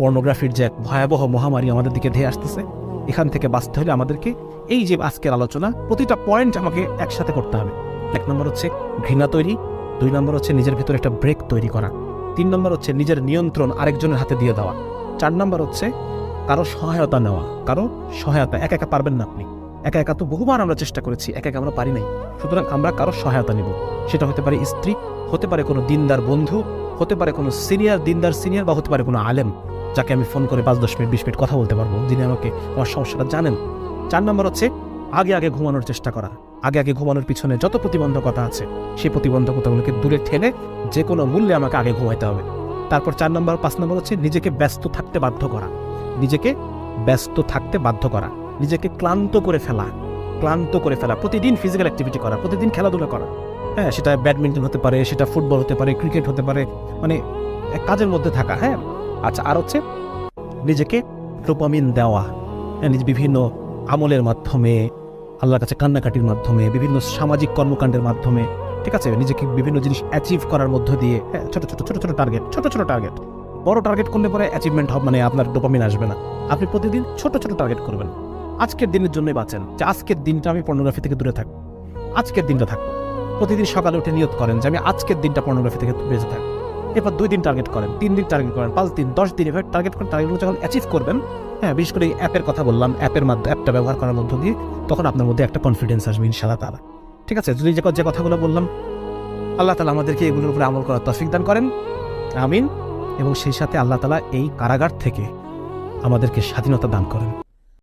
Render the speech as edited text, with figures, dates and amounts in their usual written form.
পর্নোগ্রাফির যে এক ভয়াবহ মহামারী আমাদের দিকে ধেয়ে আসতেছে, এখান থেকে বাঁচতে হলে আমাদেরকে এই যে আজকের আলোচনা প্রতিটা পয়েন্ট আমাকে একসাথে করতে হবে। 1 নম্বর হচ্ছে ঘৃণা তৈরি, 2 নম্বর হচ্ছে নিজের ভিতরে একটা ব্রেক তৈরি করা, 3 নম্বর হচ্ছে নিজের নিয়ন্ত্রণ আরেকজনের হাতে দিয়ে দেওয়া, 4 নম্বর হচ্ছে কারো সহায়তা নেওয়া। কারো সহায়তা, একা একা পারবেন না আপনি, একা একা তো বহুবার আমরা চেষ্টা করেছি, একা একা আমরা পারি নাই। সুতরাং আমরা কারো সহায়তা নিব, সেটা হতে পারে স্ত্রী, হতে পারে কোনো দিনদার বন্ধু, হতে পারে কোনো দিনদার সিনিয়র, বা হতে পারে কোনো আলেম যাকে আমি ফোন করে 5-10 মিনিট 20 মিনিট কথা বলতে পারবো, যিনি আমাকে আমার সমস্যাটা জানেন। 4 নম্বর হচ্ছে আগে ঘুমানোর চেষ্টা করা। আগে ঘুমানোর পিছনে যত প্রতিবন্ধকতা আছে সেই প্রতিবন্ধকতাগুলোকে দূরে ঠেলে যে কোনো মূল্যে আমাকে আগে ঘুমাইতে হবে। তারপর 4 নম্বর 5 নম্বর হচ্ছে নিজেকে ব্যস্ত থাকতে বাধ্য করা, নিজেকে ব্যস্ত থাকতে বাধ্য করা, নিজেকে ক্লান্ত করে ফেলা, প্রতিদিন ফিজিক্যাল অ্যাক্টিভিটি করা, প্রতিদিন খেলাধুলা করা। হ্যাঁ, সেটা ব্যাডমিন্টন হতে পারে, সেটা ফুটবল হতে পারে, ক্রিকেট হতে পারে, মানে কাজের মধ্যে থাকা। হ্যাঁ, আচ্ছা, আর হচ্ছে নিজেকে ডোপামিন দেওয়া, নিজে বিভিন্ন আমলের মাধ্যমে, আল্লাহর কাছে কান্নাকাটির মাধ্যমে, বিভিন্ন সামাজিক কর্মকাণ্ডের মাধ্যমে, ঠিক আছে, নিজেকে বিভিন্ন জিনিস অ্যাচিভ করার মধ্য দিয়ে। হ্যাঁ, ছোট টার্গেট, বড় টার্গেট করলে পরে অ্যাচিভমেন্ট হবে, মানে আপনার ডোপামিন আসবে না। আপনি প্রতিদিন ছোট টার্গেট করবেন। আজকের দিনের জন্যই বাঁচেন, যে আজকের দিনটা আমি পর্নোগ্রাফি থেকে দূরে থাকবো, আজকের দিনটা থাকবো। প্রতিদিন সকালে উঠে নিয়ত করেন যে আমি আজকের দিনটা পর্নোগ্রাফি থেকে বেঁচে থাকবো। এরপর 2 দিন টার্গেট করেন, 3 দিন টার্গেট করেন, 5 দিন, 10 দিন, এভাবে টার্গেট করেন। টার্গেটগুলো যখন অ্যাচিভ করবেন, হ্যাঁ, বিশেষ করে এই অ্যাপের কথা বললাম, অ্যাপটা ব্যবহার করার মধ্য দিয়ে তখন আপনার মধ্যে একটা কনফিডেন্স আসবে ইনশাআল্লাহ তাআলা। ঠিক আছে, যদি যে কথাগুলো বললাম, আল্লাহ তাআলা আমাদেরকে এগুলোর উপরে আমল করার তৌফিক দান করেন, আমিন। এবং সেই সাথে আল্লাহ তাআলা এই কারাগার থেকে আমাদেরকে স্বাধীনতা দান করেন।